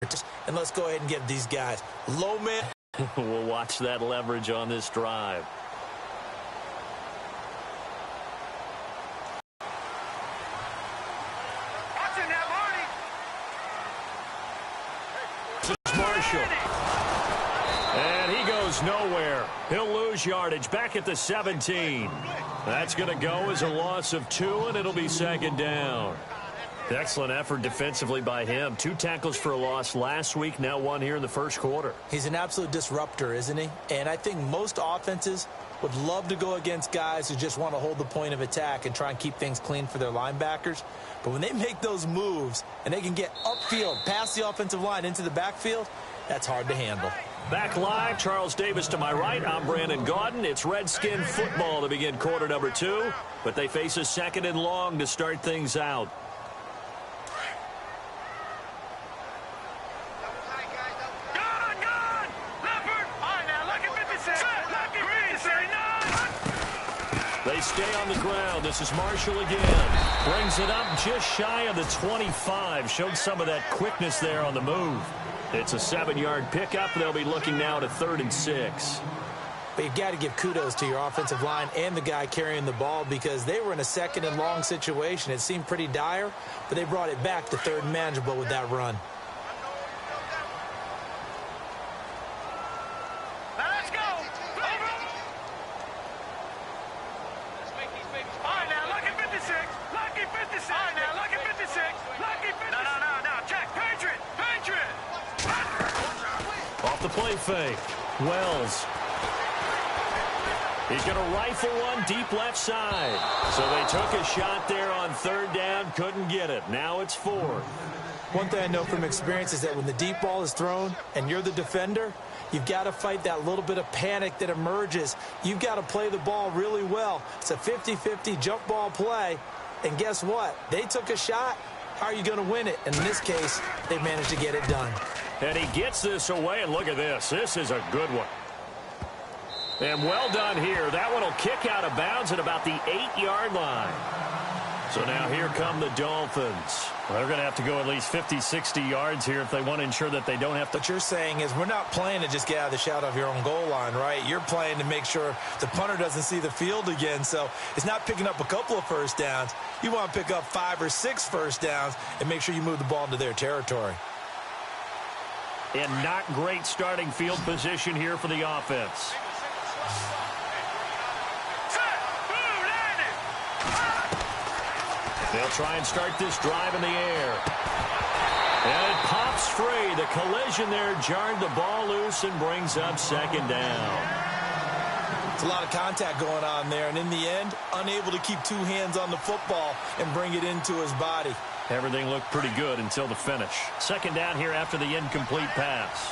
And let's go ahead and give these guys low man. We'll watch that leverage on this drive. This is Marshall. And he goes nowhere. He'll lose yardage back at the 17. That's going to go as a loss of 2, and it'll be second down. Excellent effort defensively by him. 2 tackles for a loss last week, now 1 here in the first quarter. He's an absolute disruptor, isn't he? And I think most offenses would love to go against guys who just want to hold the point of attack and try and keep things clean for their linebackers. But when they make those moves and they can get upfield, past the offensive line into the backfield, that's hard to handle. Back live, Charles Davis to my right. I'm Brandon Gaudin. It's Redskin football to begin quarter number 2, but they face a 2nd and long to start things out. They stay on the ground. This is Marshall again. Brings it up just shy of the 25. Showed some of that quickness there on the move. It's a 7-yard pickup. They'll be looking now to 3rd and 6. But you've got to give kudos to your offensive line and the guy carrying the ball because they were in a 2nd and long situation. It seemed pretty dire, but they brought it back to 3rd and manageable with that run. Off the play fake. Wells. He's going to rifle one deep left side. So they took a shot there on 3rd down. Couldn't get it. Now it's 4th. One thing I know from experience is that when the deep ball is thrown and you're the defender, you've got to fight that little bit of panic that emerges. You've got to play the ball really well. It's a 50-50 jump ball play. And guess what? They took a shot. How are you going to win it? And in this case, they managed to get it done. And he gets this away, and look at this. This is a good one. And well done here. That one will kick out of bounds at about the 8-yard line. So now here come the Dolphins. Well, they're going to have to go at least 50, 60 yards here if they want to ensure that they don't have to. What you're saying is we're not playing to just get out of the shadow of your own goal line, right? You're playing to make sure the punter doesn't see the field again. So it's not picking up a couple of first downs. You want to pick up 5 or 6 first downs and make sure you move the ball into their territory. And not great starting field position here for the offense. They'll try and start this drive in the air. And it pops free. The collision there jarred the ball loose and brings up 2nd down. It's a lot of contact going on there, and in the end, unable to keep 2 hands on the football and bring it into his body. Everything looked pretty good until the finish. 2nd down here after the incomplete pass.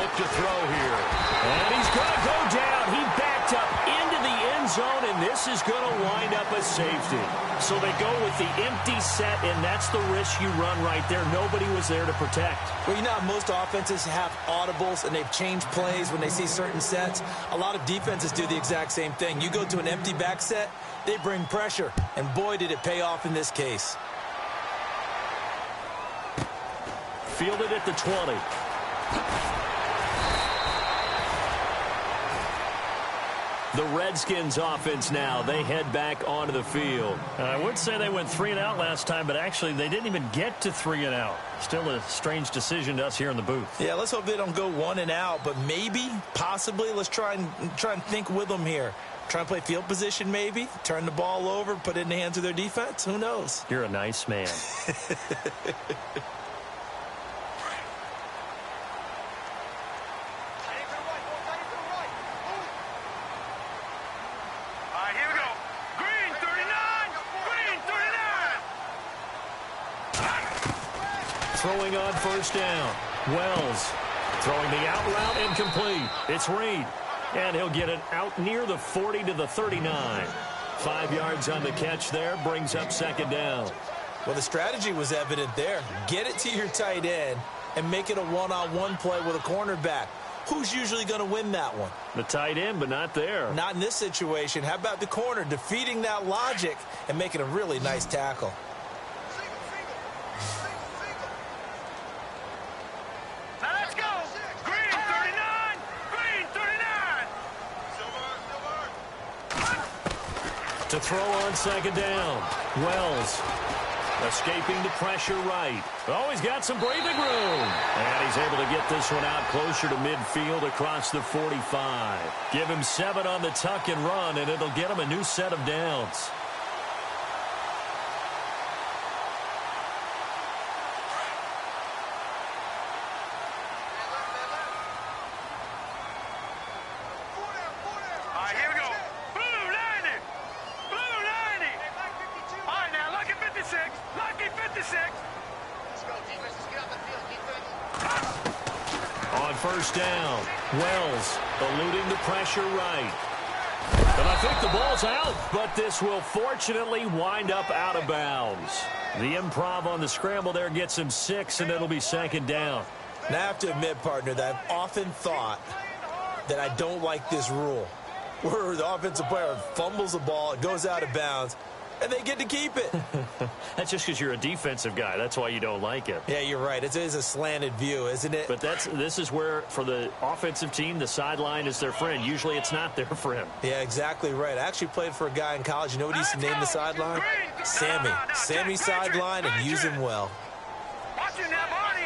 To throw here. And he's going to go down. He backed up into the end zone, and this is going to wind up a safety. So they go with the empty set, and that's the risk you run right there. Nobody was there to protect. Well, you know how most offenses have audibles, and they've changed plays when they see certain sets. A lot of defenses do the exact same thing. You go to an empty back set, they bring pressure, and boy, did it pay off in this case. Fielded at the 20. The Redskins offense now, they head back onto the field. I would say they went 3 and out last time, but actually they didn't even get to 3 and out. Still a strange decision to us here in the booth. Yeah, let's hope they don't go 1 and out, but maybe, possibly, let's try and think with them here. Try and play field position maybe, turn the ball over, put it in the hands of their defense. Who knows? You're a nice man. Throwing on 1st down. Wells throwing the out route incomplete. It's Reed. And he'll get it out near the 40 to the 39. 5 yards on the catch there. Brings up 2nd down. Well, the strategy was evident there. Get it to your tight end. and make it a one-on-one play with a cornerback. Who's usually going to win that one? The tight end, but not there. Not in this situation. How about the corner defeating that logic and making a really nice tackle? Now let's go. Green 39. Green 39. To throw on second down. Wells escaping the pressure right. Oh, he's got some breathing room. And he's able to get this one out closer to midfield across the 45. Give him 7 on the tuck and run, and it'll get him a new set of downs. All right, here we go. Blue 90. Blue 90. All right, now lucky 56. Lucky 56. Let's go, defense. Let's get out the field. Defense. On first down, Wells eluding the pressure right. And I think the ball's out, but this will fortunately wind up out of bounds. The improv on the scramble there gets him 6, and it'll be second down. And I have to admit, partner, that I've often thought that I don't like this rule, where the offensive player fumbles the ball, it goes out of bounds, and they get to keep it. That's just because you're a defensive guy. That's why you don't like it. Yeah, you're right. It is a slanted view, isn't it? But this is where, for the offensive team, the sideline is their friend. Usually it's not their friend. Yeah, exactly right. I actually played for a guy in college. You know what he used to name the sideline? Sammy. Sammy sideline, and use him well. Watch it now, Barney.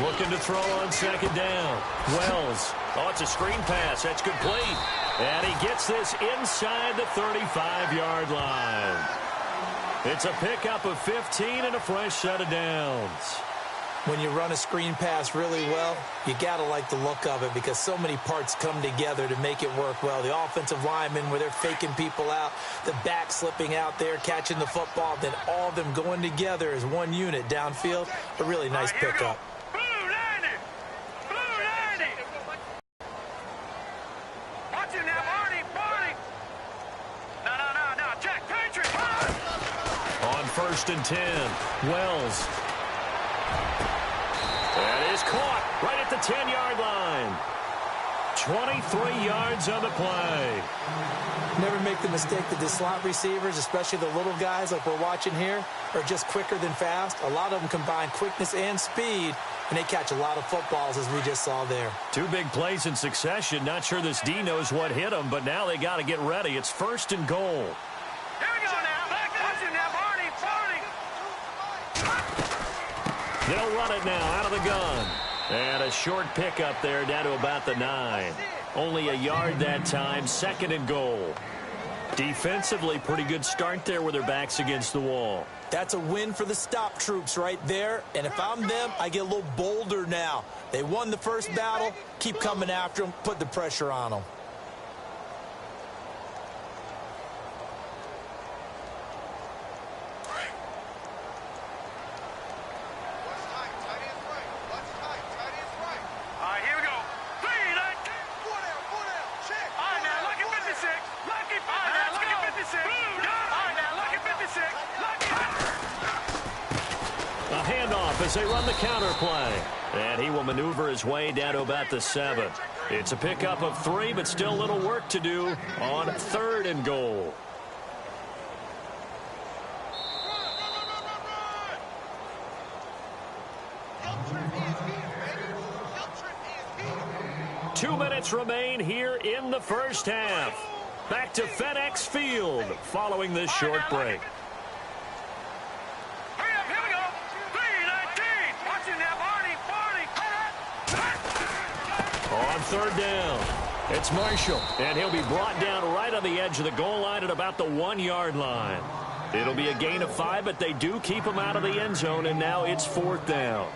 Looking to throw on second down. Wells. Oh, it's a screen pass. That's complete. And he gets this inside the 35-yard line. It's a pickup of 15 and a fresh set of downs. When you run a screen pass really well, you got to like the look of it because so many parts come together to make it work well. The offensive linemen, where they're faking people out, the back slipping out there, catching the football, then all of them going together as one unit downfield. A really nice pickup. First and 10. Wells. That is caught right at the 10-yard line. 23 yards on the play. Never make the mistake that the slot receivers, especially the little guys like we're watching here, are just quicker than fast. A lot of them combine quickness and speed, and they catch a lot of footballs, as we just saw there. 2 big plays in succession. Not sure this D knows what hit them, but now they got to get ready. It's first and goal. They'll run it now out of the gun. And a short pickup there down to about the 9. Only a yard that time, second and goal. Defensively, pretty good start there with their backs against the wall. That's a win for the stop troops right there. And if I'm them, I get a little bolder now. They won the first battle. Keep coming after them. Put the pressure on them. As they run the counter play. And he will maneuver his way down to about the 7. It's a pickup of 3, but still a little work to do on third and goal. Two minutes remain here in the first half. Back to FedEx Field following this short break. On third down, it's Marshall, and he'll be brought down right on the edge of the goal line at about the 1-yard line. It'll be a gain of 5, but they do keep him out of the end zone, and now it's fourth down.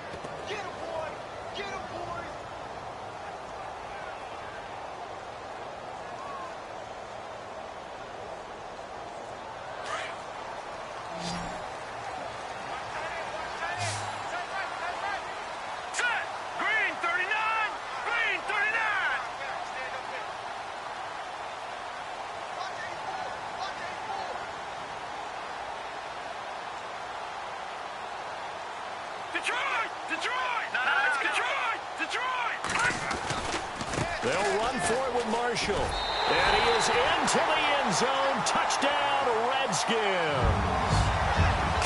They'll run for it with Marshall. And he is into the end zone. Touchdown, Redskins.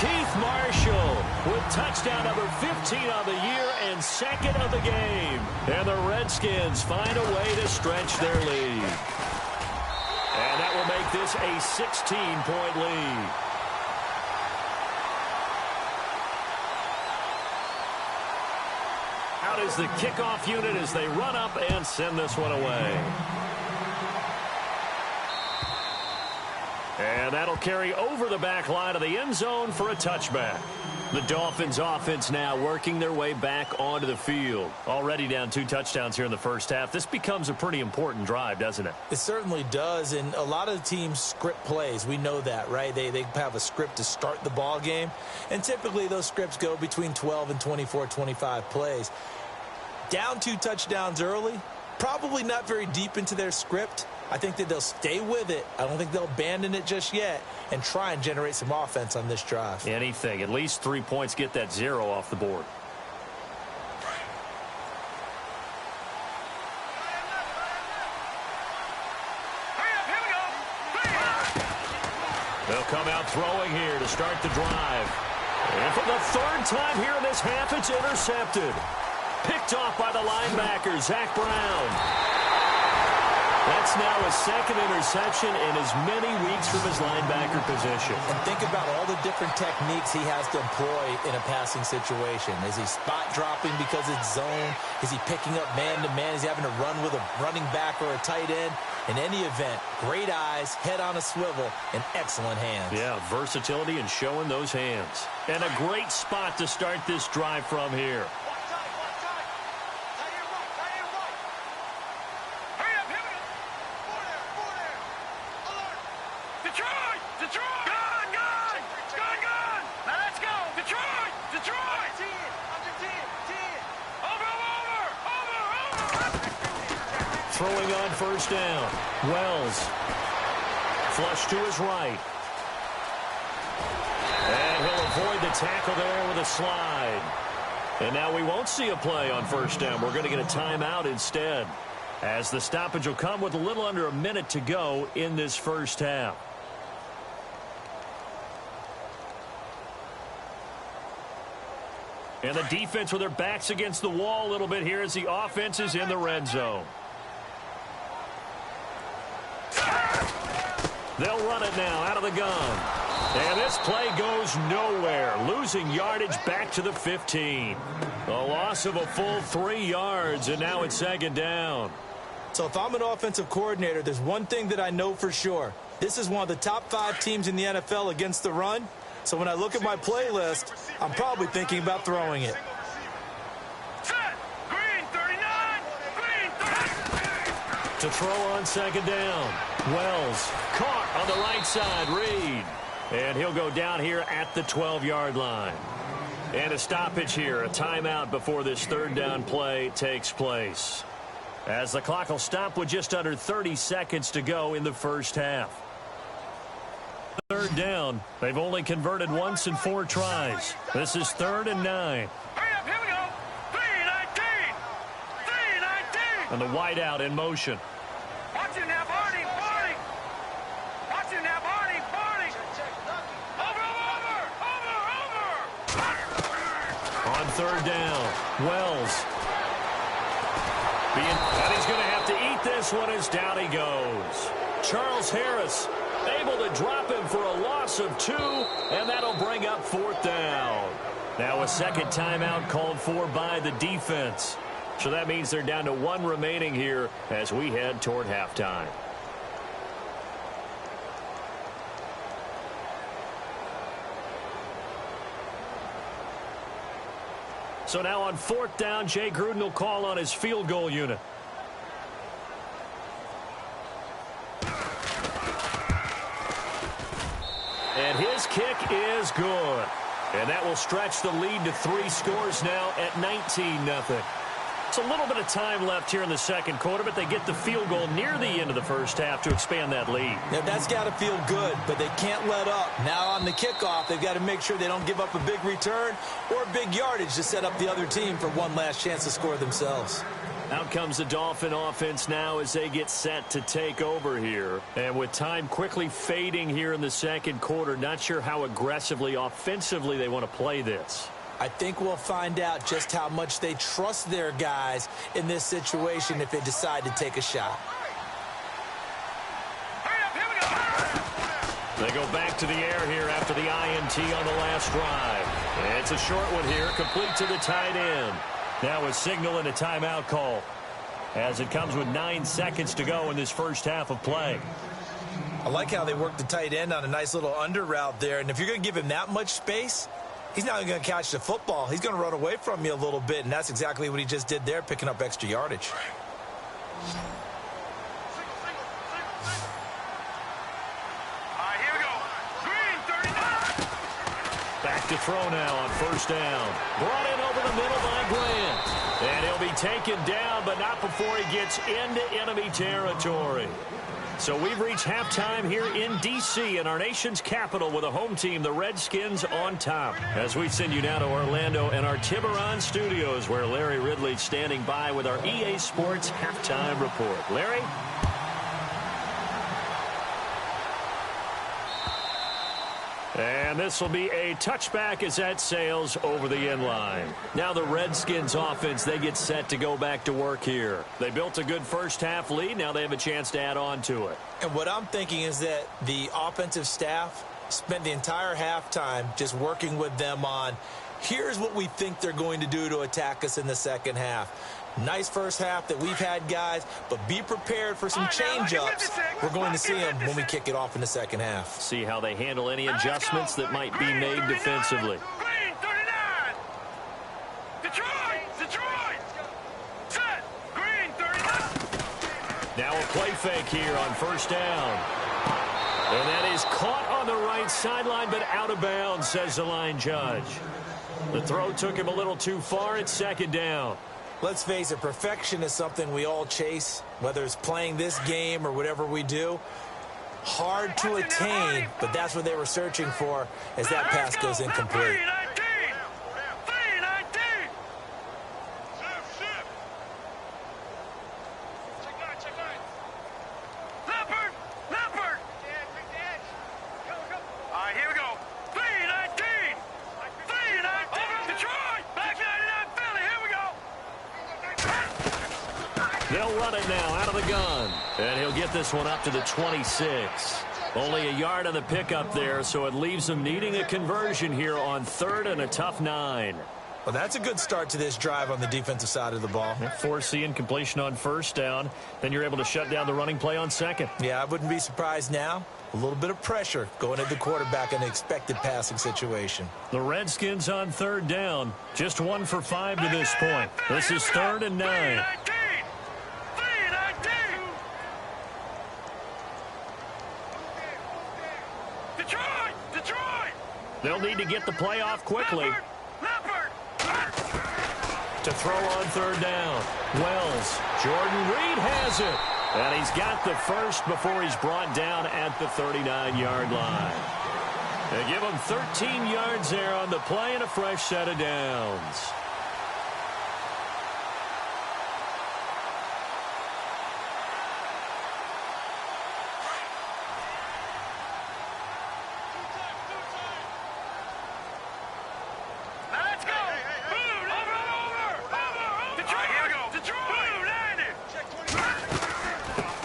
Keith Marshall with touchdown number 15 on the year and second of the game. And the Redskins find a way to stretch their lead. And that will make this a 16-point lead. Out is the kickoff unit as they run up and send this one away. And that'll carry over the back line of the end zone for a touchback. The Dolphins offense now working their way back onto the field. Already down 2 touchdowns here in the first half. This becomes a pretty important drive, doesn't it? It certainly does, and a lot of teams script plays. We know that, right? They have a script to start the ball game, and typically those scripts go between 12 and 24, 25 plays. Down 2 touchdowns early, probably not very deep into their script. I think that they'll stay with it. I don't think they'll abandon it just yet and try and generate some offense on this drive. Anything. At least 3 points, get that 0 off the board. They'll come out throwing here to start the drive. And for the 3rd time here in this half, it's intercepted. Picked off by the linebacker, Zach Brown. That's now his 2nd interception in as many weeks from his linebacker position. And think about all the different techniques he has to employ in a passing situation. Is he spot dropping because it's zone? Is he picking up man-to-man? Is he having to run with a running back or a tight end? In any event, great eyes, head on a swivel, and excellent hands. Yeah, versatility and showing those hands. And a great spot to start this drive from here. Throwing on first down. Wells. Flush to his right. And he'll avoid the tackle there with a slide. And now we won't see a play on first down. We're going to get a timeout instead, as the stoppage will come with a little under a minute to go in this first half. And the defense with their backs against the wall a little bit here as the offense is in the red zone. They'll run it now out of the gun. And this play goes nowhere, losing yardage back to the 15. A loss of a full 3 yards, and now it's 2nd down. So if I'm an offensive coordinator, there's one thing that I know for sure. This is one of the top 5 teams in the NFL against the run. So when I look at my playlist, I'm probably thinking about throwing it. To throw on 2nd down. Wells caught on the right side. Reed. And he'll go down here at the 12-yard line. And a stoppage here. A timeout before this 3rd down play takes place. As the clock will stop with just under 30 seconds to go in the first half. 3rd down. They've only converted once in 4 tries. This is 3rd and 9. And the wideout in motion. Watch him now, Barney, Barney. Watch him now, Barney, Barney. Over. On 3rd down, Wells. And he's going to have to eat this one as down he goes. Charles Harris able to drop him for a loss of 2, and that'll bring up 4th down. Now a 2nd timeout called for by the defense. So that means they're down to 1 remaining here as we head toward halftime. So now on 4th down, Jay Gruden will call on his field goal unit. And his kick is good. And that will stretch the lead to 3 scores now at 19-0. It's a little bit of time left here in the second quarter, but they get the field goal near the end of the first half to expand that lead. Yeah, that's got to feel good, but they can't let up. Now on the kickoff, they've got to make sure they don't give up a big return or big yardage to set up the other team for one last chance to score themselves. Out comes the Dolphin offense now as they get set to take over here. And with time quickly fading here in the second quarter, not sure how aggressively, offensively they want to play this. I think we'll find out just how much they trust their guys in this situation if they decide to take a shot. They go back to the air here after the INT on the last drive. And it's a short one here, complete to the tight end. Now a signal and a timeout call as it comes with 9 seconds to go in this first half of play. I like how they work the tight end on a nice little under route there. And if you're going to give him that much space, he's not going to catch the football. He's going to run away from you a little bit, and that's exactly what he just did there, picking up extra yardage. Here we go. Green, 39. Back to throw now on first down. Brought in over the middle by Grant. And he'll be taken down, but not before he gets into enemy territory. So we've reached halftime here in D.C. in our nation's capital with a home team, the Redskins, on top. As we send you now to Orlando and our Tiburon studios, where Larry Ridley's standing by with our EA Sports halftime report. Larry? And this will be a touchback as that sails over the end line. Now the Redskins offense, they get set to go back to work here. They built a good first half lead. Now they have a chance to add on to it. And what I'm thinking is that the offensive staff spent the entire halftime just working with them on, here's what we think they're going to do to attack us in the second half. Nice first half that we've had, guys, but be prepared for some change-ups. We're going to see them when we kick it off in the second half. See how they handle any adjustments that might be made defensively. Green, 39. Detroit. Set. Green, 39. Now a play fake here on first down. And that is caught on the right sideline, but out of bounds, says the line judge. The throw took him a little too far. It's second down. Let's face it, perfection is something we all chase, whether it's playing this game or whatever we do. Hard to attain, but that's what they were searching for as that pass goes incomplete. They'll run it now out of the gun. And he'll get this one up to the 26. Only a yard on the pickup there, so it leaves them needing a conversion here on third and a tough 9. Well, that's a good start to this drive on the defensive side of the ball. Force the incompletion on first down. Then you're able to shut down the running play on second. Yeah, I wouldn't be surprised now. A little bit of pressure going at the quarterback in an expected passing situation. The Redskins on third down. Just 1 for 5 to this point. This is third and 9. They'll need to get the play off quickly. To throw on third down. Wells. Jordan Reed has it. And he's got the first before he's brought down at the 39-yard line. They give him 13 yards there on the play and a fresh set of downs.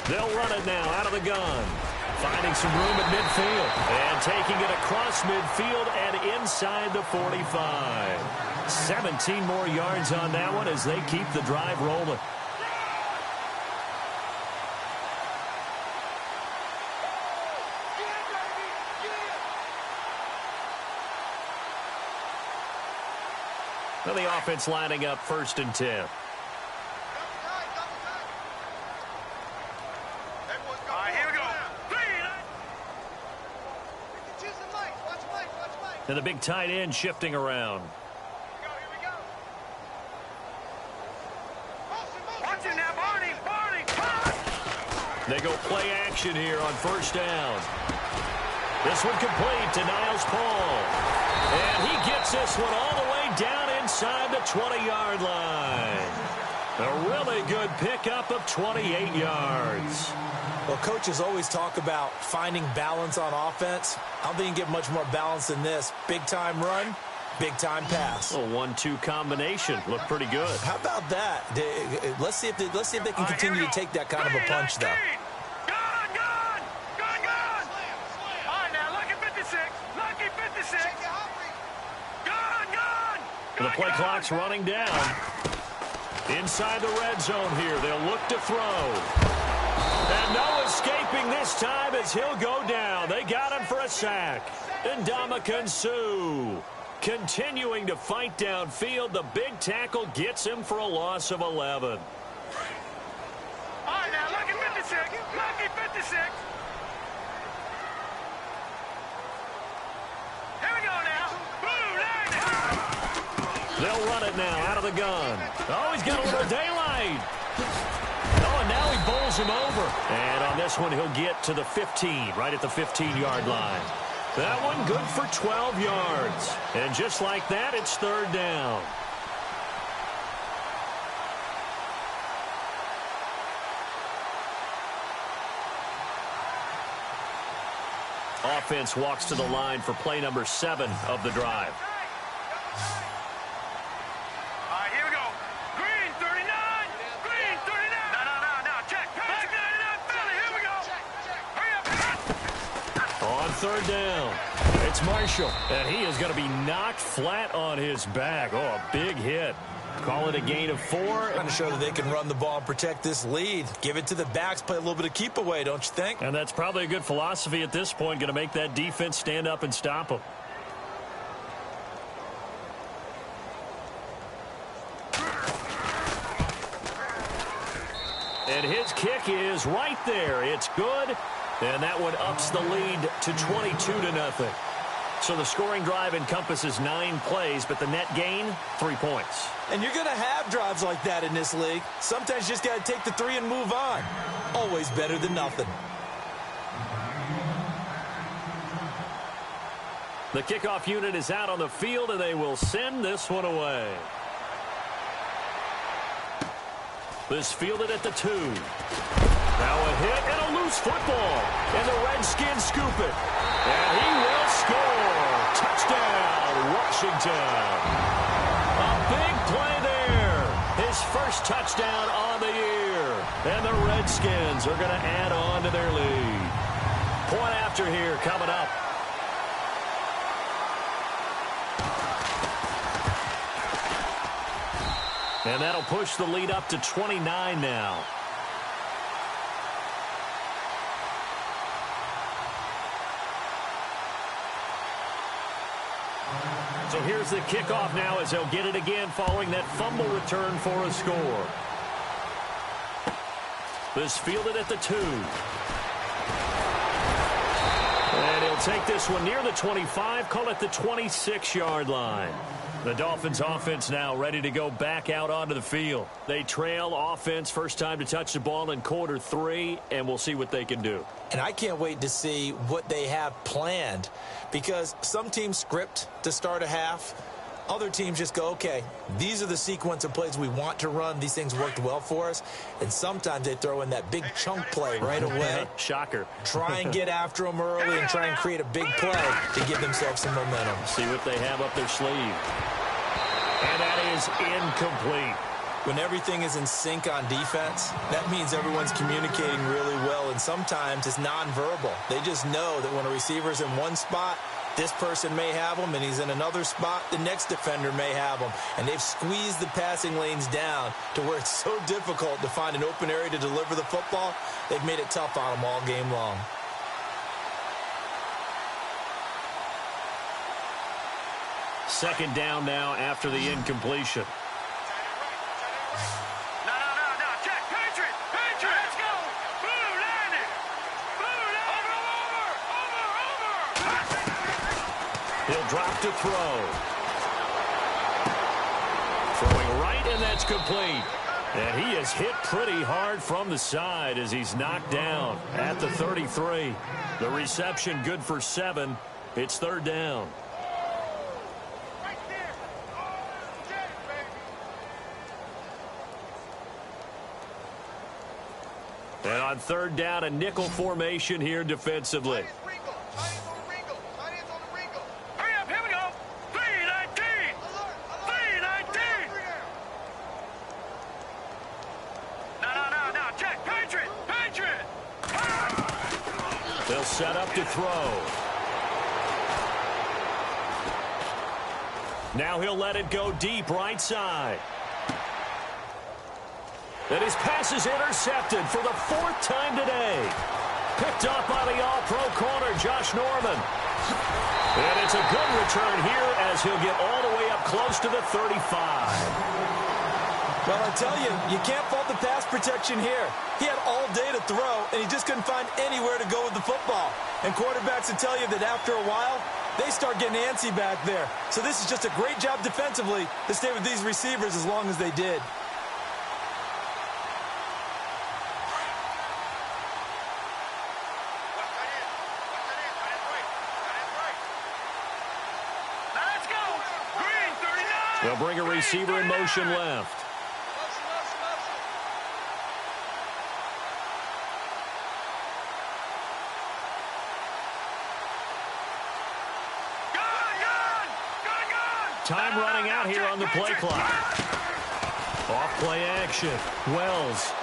They'll run it now out of the gun. Finding some room at midfield. And taking it across midfield and inside the 45. 17 more yards on that one as they keep the drive rolling. Now the offense lining up first and 10. And the big tight end shifting around. Here we go. Watch it now, Barney. Barney, pass. They go play action here on first down. This one complete to Niles Paul. And he gets this one all the way down inside the 20-yard line. A really good pickup of 28 yards. Well, coaches always talk about finding balance on offense. I don't think you can get much more balance than this. Big-time run, big-time pass. A 1-2 combination. Looked pretty good. How about that? Let's see if they can continue to take that kind of a punch, though. The play clock's running down. Inside the red zone here. They'll look to throw. And no escaping this time as he'll go down. They got him for a sack. And Ndamukong Suh continuing to fight downfield. The big tackle gets him for a loss of 11. All right, now, lucky 56. Lucky 56. Here we go now. Blue line. They'll run it now out of the gun. Oh, he's got a little daylight. Oh, and now he bowls him over. And on this one, he'll get to the 15, right at the 15-yard line. That one good for 12 yards. And just like that, it's third down. Offense walks to the line for play number 7 of the drive. Third down. It's Marshall, and he is going to be knocked flat on his back. Oh, a big hit. Call it a gain of 4. Trying to show that they can run the ball and protect this lead. Give it to the backs, play a little bit of keep away, don't you think? And that's probably a good philosophy at this point, going to make that defense stand up and stop them. And his kick is right there. It's good. And that one ups the lead to 22-0. So the scoring drive encompasses 9 plays, but the net gain, 3 points. And you're going to have drives like that in this league. Sometimes you just got to take the 3 and move on. Always better than nothing. The kickoff unit is out on the field, and they will send this one away. This fielded at the 2. Now a hit and a loose football. And the Redskins scoop it. And he will score. Touchdown, Washington. A big play there. His first touchdown on the year. And the Redskins are going to add on to their lead. Point after here coming up. And that'll push the lead up to 29 now. So here's the kickoff now as they'll get it again following that fumble return for a score. This fielded at the 2. And he'll take this one near the 25, call it the 26-yard line. The Dolphins offense now ready to go back out onto the field. They trail offense, first time to touch the ball in quarter 3, and we'll see what they can do. And I can't wait to see what they have planned, because some teams script to start a half. Other teams just go, okay, these are the sequence of plays we want to run. These things worked well for us. And sometimes they throw in that big chunk play right away. Shocker. Try and get after them early and try and create a big play to give themselves some momentum. See what they have up their sleeve. And that is incomplete. When everything is in sync on defense, that means everyone's communicating really well, and sometimes it's nonverbal. They just know that when a receiver's in one spot, this person may have him, and he's in another spot, the next defender may have him. And they've squeezed the passing lanes down to where it's so difficult to find an open area to deliver the football. They've made it tough on them all game long. Second down now after the incompletion. He'll drop to throw. Throwing right, and that's complete. And he is hit pretty hard from the side as he's knocked down at the 33. The reception good for 7. It's third down. And on third down, a nickel formation here defensively. They'll set up to throw. Now he'll let it go deep right side. And his pass is intercepted for the 4th time today. Picked up by the all-pro corner, Josh Norman. And it's a good return here as he'll get all the way up close to the 35. Well, I tell you, you can't fault the pass protection here. He had all day to throw, and he just couldn't find anywhere to go with the football. And quarterbacks will tell you that after a while, they start getting antsy back there. So this is just a great job defensively to stay with these receivers as long as they did. They'll bring a receiver in motion left. Time running out here on the play clock. Off play action. Wells.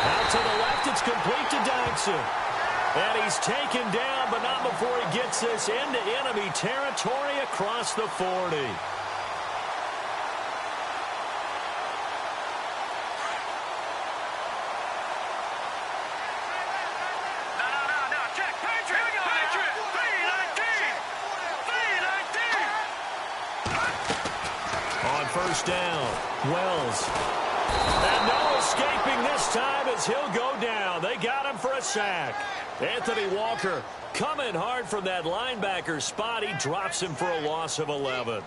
Out to the left, it's complete to Dodson. And he's taken down, but not before he gets this into enemy territory across the 40. First down, Wells. And no escaping this time as he'll go down. They got him for a sack. Anthony Walker coming hard from that linebacker spot. He drops him for a loss of 11.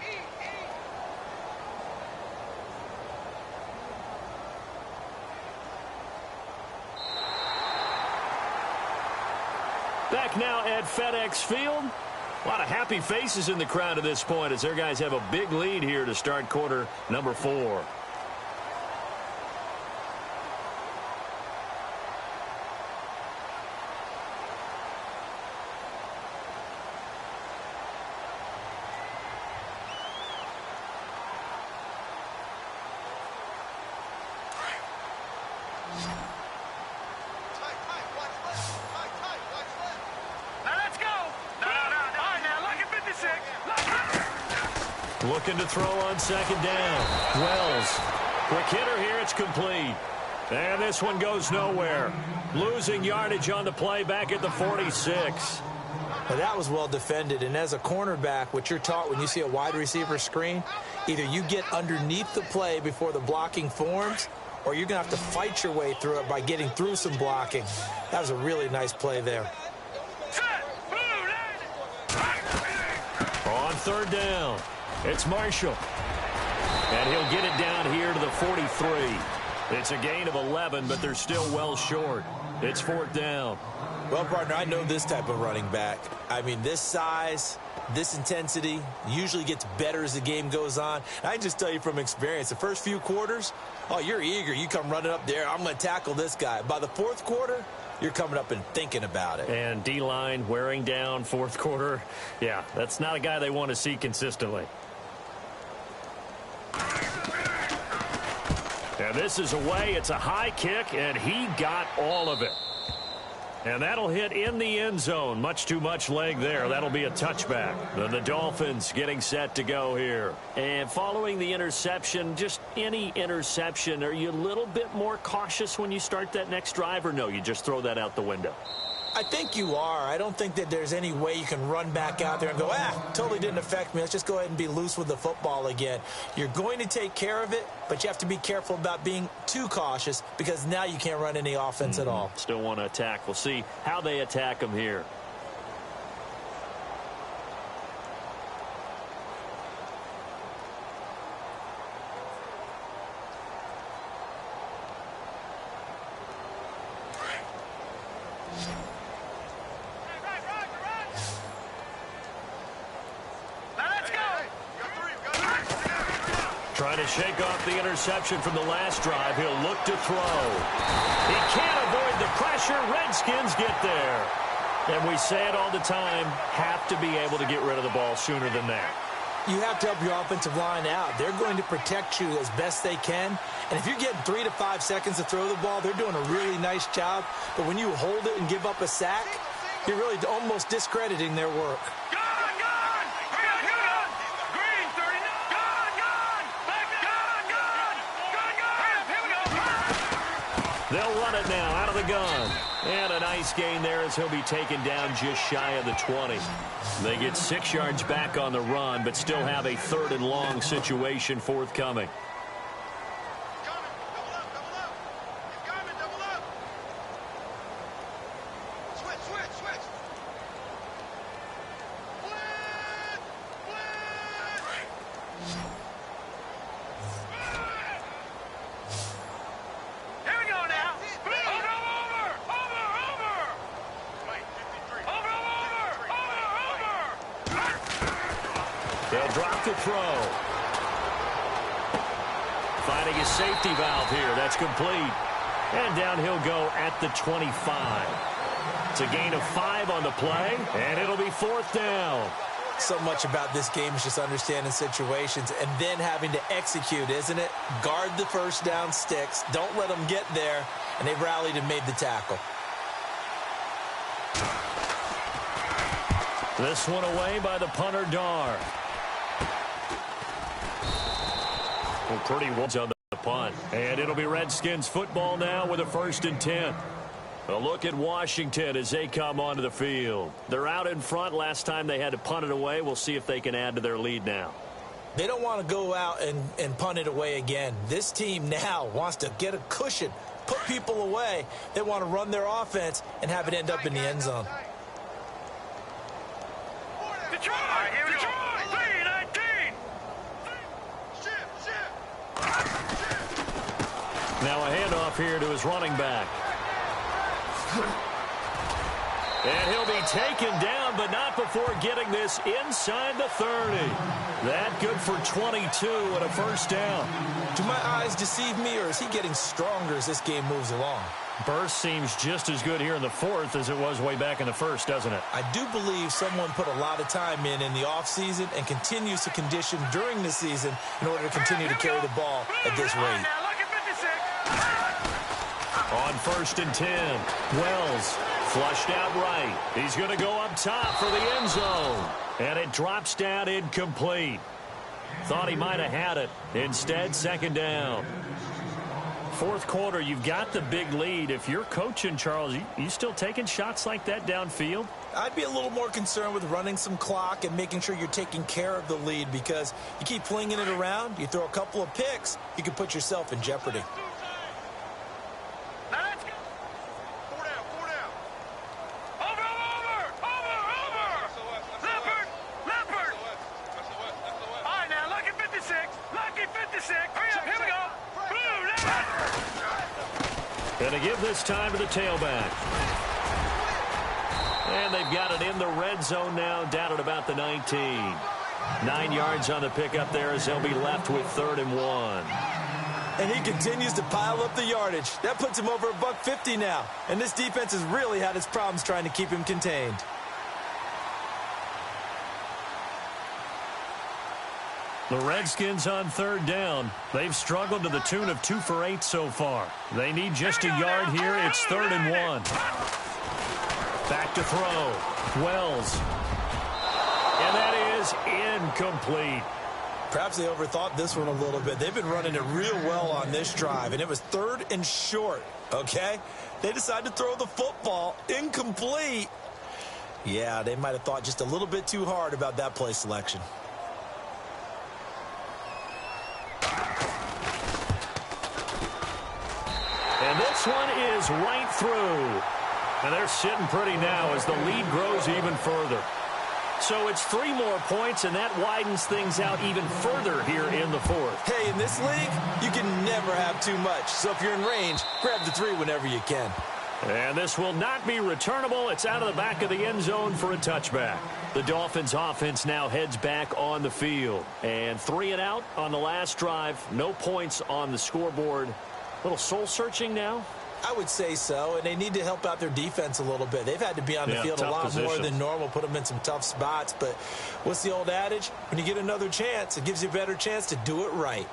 Back now at FedEx Field. A lot of happy faces in the crowd at this point as their guys have a big lead here to start quarter number 4. Looking to throw on second down. Wells. Quick hitter here. It's complete. And this one goes nowhere. Losing yardage on the play back at the 46. Well, that was well defended. And as a cornerback, what you're taught when you see a wide receiver screen, either you get underneath the play before the blocking forms, or you're going to have to fight your way through it by getting through some blocking. That was a really nice play there. On third down. It's Marshall. And he'll get it down here to the 43. It's a gain of 11, but they're still well short. It's fourth down. Well, partner, I know this type of running back. I mean, this size, this intensity usually gets better as the game goes on. And I can just tell you from experience, the first few quarters, oh, you're eager. You come running up there, I'm going to tackle this guy. By the fourth quarter, you're coming up and thinking about it. And D-line wearing down fourth quarter. Yeah, that's not a guy they want to see consistently. And this is away. It's a high kick, and he got all of it. And that'll hit in the end zone. Much too much leg there. That'll be a touchback. The Dolphins getting set to go here. And following the interception, just any interception, are you a little bit more cautious when you start that next drive, or no, you just throw that out the window? I think you are. I don't think that there's any way you can run back out there and go, totally didn't affect me. Let's just go ahead and be loose with the football again. You're going to take care of it, but you have to be careful about being too cautious because now you can't run any offense at all. Still want to attack. We'll see how they attack them here. Trying to shake off the interception from the last drive. He'll look to throw. He can't avoid the pressure. Redskins get there. And we say it all the time, have to be able to get rid of the ball sooner than that. You have to help your offensive line out. They're going to protect you as best they can. And if you're getting 3 to 5 seconds to throw the ball, they're doing a really nice job. But when you hold it and give up a sack, you're really almost discrediting their work. They'll run it now out of the gun. And a nice gain there as he'll be taken down just shy of the 20. They get 6 yards back on the run, but still have a 3rd and long situation forthcoming. They'll drop the throw. Finding a safety valve here. That's complete. And down he'll go at the 25. It's a gain of 5 on the play, and it'll be 4th down. So much about this game is just understanding situations and then having to execute, isn't it? Guard the first down sticks. Don't let them get there. And they've rallied and made the tackle. This one away by the punter, Dar. Well, pretty ones on the punt. And it'll be Redskins football now with a 1st and 10. A look at Washington as they come onto the field. They're out in front. Last time they had to punt it away. We'll see if they can add to their lead now. They don't want to go out and punt it away again. This team now wants to get a cushion, put people away. They want to run their offense and have it end up in the end zone. Detroit! All right, here we go. Now a handoff here to his running back. And he'll be taken down, but not before getting this inside the 30. That good for 22 and a 1st down. Do my eyes deceive me, or is he getting stronger as this game moves along? Burst seems just as good here in the 4th as it was way back in the 1st, doesn't it? I do believe someone put a lot of time in the offseason and continues to condition during the season in order to continue to carry the ball at this rate. On 1st and 10, Wells flushed out right. He's going to go up top for the end zone. And it drops down incomplete. Thought he might have had it. Instead, 2nd down. 4th quarter, you've got the big lead. If you're coaching, Charles, you still taking shots like that downfield? I'd be a little more concerned with running some clock and making sure you're taking care of the lead, because you keep flinging it around, you throw a couple of picks, you can put yourself in jeopardy. Going to give this time to the tailback. And they've got it in the red zone now, down at about the 19. 9 yards on the pickup there as they'll be left with 3rd and 1. And he continues to pile up the yardage. That puts him over $150 now. And this defense has really had its problems trying to keep him contained. The Redskins on 3rd down. They've struggled to the tune of 2 for 8 so far. They need just a yard here. It's 3rd and 1. Back to throw. Wells. And that is incomplete. Perhaps they overthought this one a little bit. They've been running it real well on this drive, and it was 3rd and short, okay? They decided to throw the football incomplete. Yeah, they might have thought just a little bit too hard about that play selection. And this one is right through. And they're sitting pretty now as the lead grows even further. So it's 3 more points, and that widens things out even further here in the 4th. Hey, in this league, you can never have too much. So if you're in range, grab the 3 whenever you can. And this will not be returnable. It's out of the back of the end zone for a touchback. The Dolphins offense now heads back on the field. And 3 and out on the last drive. No points on the scoreboard. A little soul-searching now? I would say so, and they need to help out their defense a little bit. They've had to be on the field a lot more than normal, put them in some tough spots. But what's the old adage? When you get another chance, it gives you a better chance to do it right.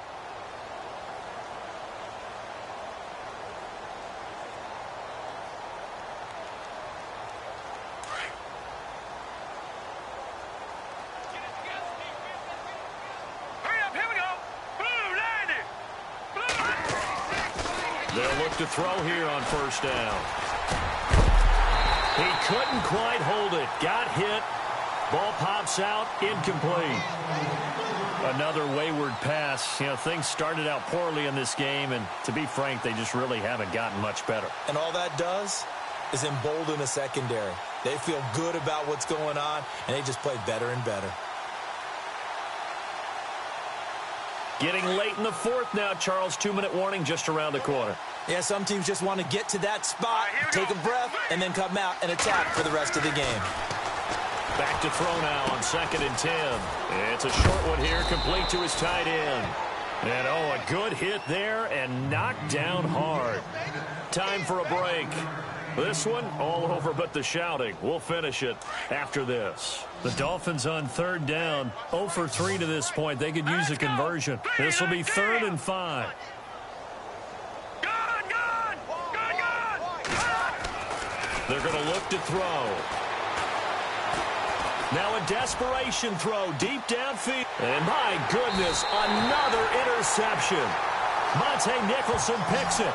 They'll look to throw here on first down. He couldn't quite hold it. Got hit. Ball pops out. Incomplete. Another wayward pass. You know, things started out poorly in this game, and to be frank, they just really haven't gotten much better. And all that does is embolden the secondary. They feel good about what's going on, and they just play better and better. Getting late in the fourth now, Charles. 2-minute warning just around the corner. Yeah, some teams just want to get to that spot, take a breath, and then come out and attack for the rest of the game. Back to throw now on 2nd and 10. It's a short one here, complete to his tight end. And, oh, a good hit there and knocked down hard. Time for a break. This one, all over but the shouting. We'll finish it after this. The Dolphins on 3rd down, 0 for 3 to this point. They could use a conversion. This will be 3rd and 5. They're going to look to throw. Now a desperation throw deep downfield. And my goodness, another interception. Monte Nicholson picks it.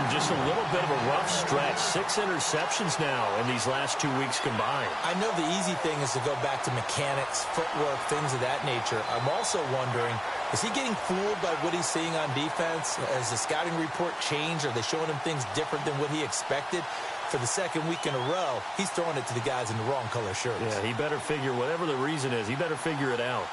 Just a little bit of a rough stretch. 6 interceptions now in these last 2 weeks combined. I know the easy thing is to go back to mechanics, footwork, things of that nature. I'm also wondering, is he getting fooled by what he's seeing on defense? Has the scouting report changed? Are they showing him things different than what he expected? For the 2nd week in a row, he's throwing it to the guys in the wrong color shirts. Yeah, he better figure, whatever the reason is, he better figure it out.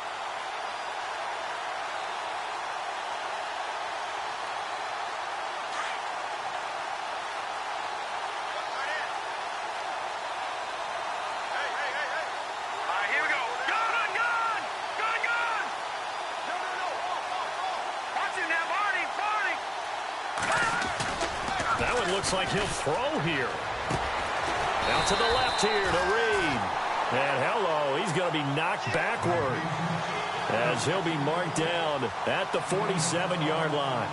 Looks like he'll throw here. Out to the left here to Reed. And hello, he's going to be knocked backward as he'll be marked down at the 47-yard line.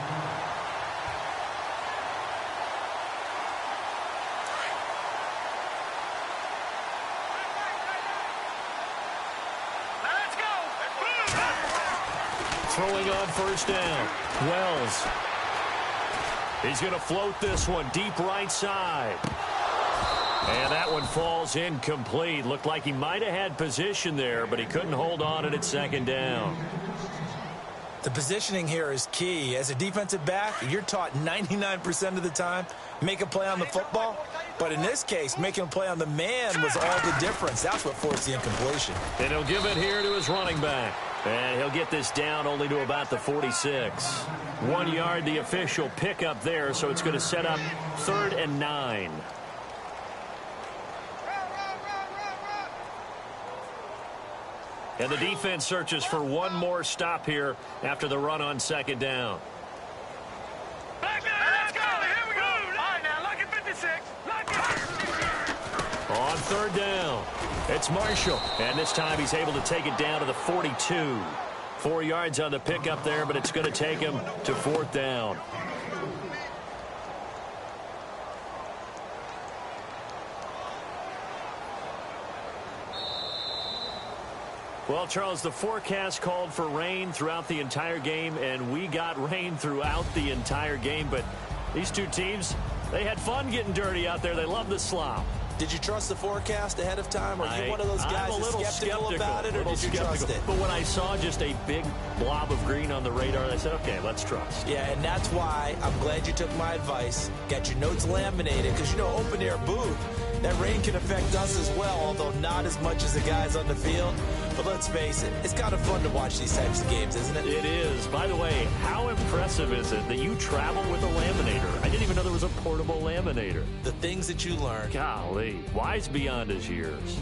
Let's go. Throwing on first down. Wells. He's going to float this one deep right side. And that one falls incomplete. Looked like he might have had position there, but he couldn't hold on at 2nd down. The positioning here is key. As a defensive back, you're taught 99% of the time, make a play on the football. But in this case, making a play on the man was all the difference. That's what forced the incompletion. And he'll give it here to his running back. And he'll get this down only to about the 46. 1 yard, the official pickup there, so it's going to set up 3rd and 9. And the defense searches for one more stop here after the run on 2nd down. Back there, let's go. Here we go. All right, now, look at 56. On 3rd down, it's Marshall. And this time he's able to take it down to the 42. 4 yards on the pickup there, but it's going to take him to 4th down. Well, Charles, the forecast called for rain throughout the entire game, and we got rain throughout the entire game. But these two teams, they had fun getting dirty out there. They love the slop. Did you trust the forecast ahead of time? Or are you one of those guys that's skeptical about it, or did you trust it? But when I saw just a big blob of green on the radar, I said, okay, let's trust. Yeah, and that's why I'm glad you took my advice. Got your notes laminated, because, you know, open-air booth, That rain can affect us as well, although not as much as the guys on the field. But let's face it, it's kind of fun to watch these types of games, isn't it? It is. By the way, how impressive is it that you travel with a laminator? I didn't even know there was a portable laminator. The things that you learn. Golly, wise beyond his years.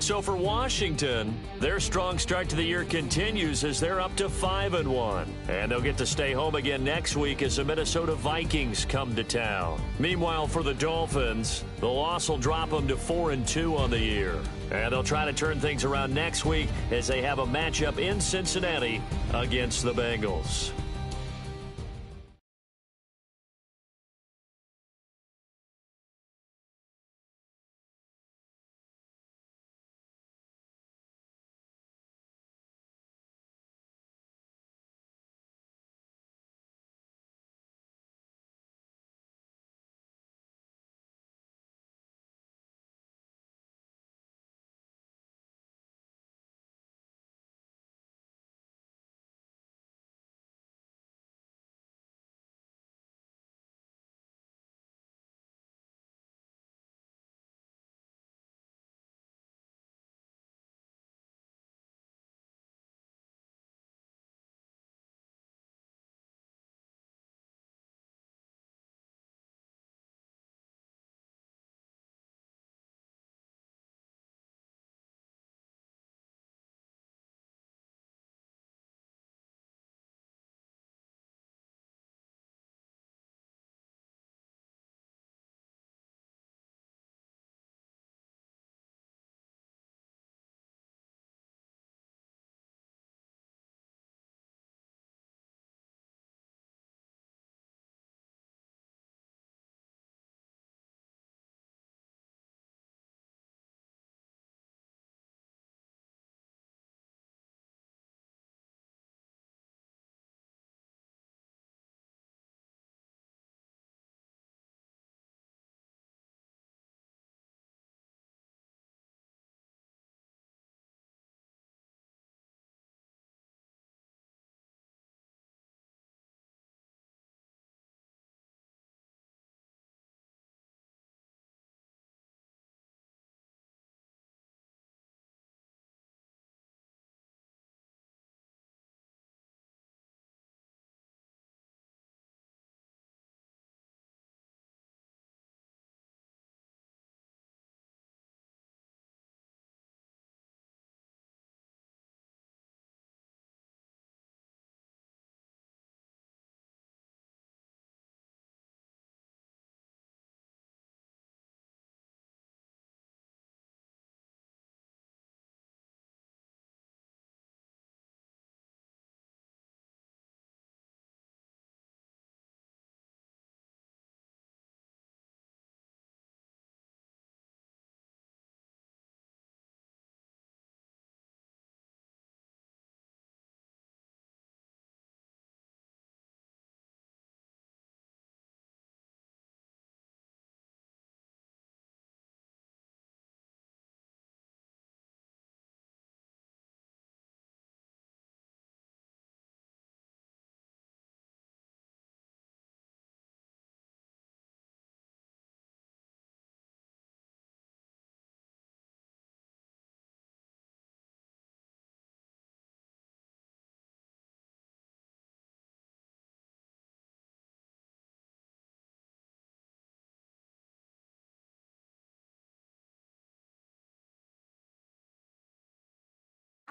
So for Washington, their strong start to the year continues as they're up to 5-1. And they'll get to stay home again next week as the Minnesota Vikings come to town. Meanwhile, for the Dolphins, the loss will drop them to 4-2 on the year. And they'll try to turn things around next week as they have a matchup in Cincinnati against the Bengals.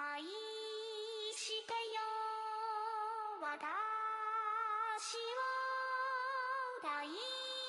愛してよ私を大